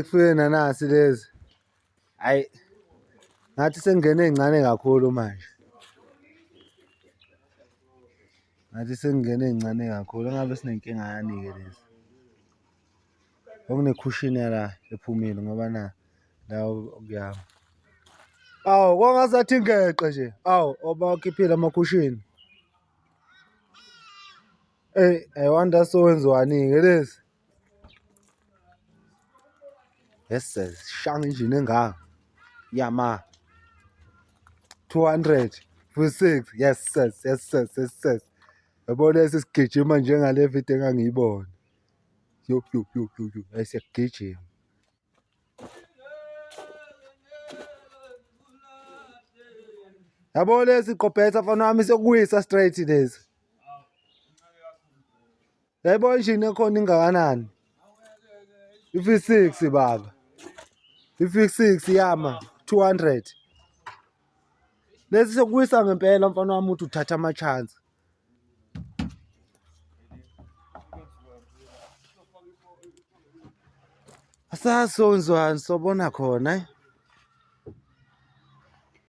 Kufike nanasi lezi. Hayi. Ngathi sengene ey'ncane kakhulu manje. Ngathi sengene ey'ncane kakhulu. Engabe sinenkinga yani-ke lezi. Okunekhushini la ephumile ngoba la kuyama. Awu kwangasathi ngeqe nje. Awu obakhiphile amakhushini. I wonder sowenziwani-ke lezi. Yes sir, shanga injini engaka. Yama. 200 for 6. Yes sir, yes sir, yes sir. Yabo lesi sigijima njengale video engangiyibona. Yo. Ayisiyagijima. Yabo lesi qophetha mfana wami sekuwisa straight lezi. Yabo injini ekhona ingakanani? V6 baba. V6 yama 200. Lesi sekuwisa ngempela mfana wami uthi uthatha ama chance. Asasonzwani sobona khona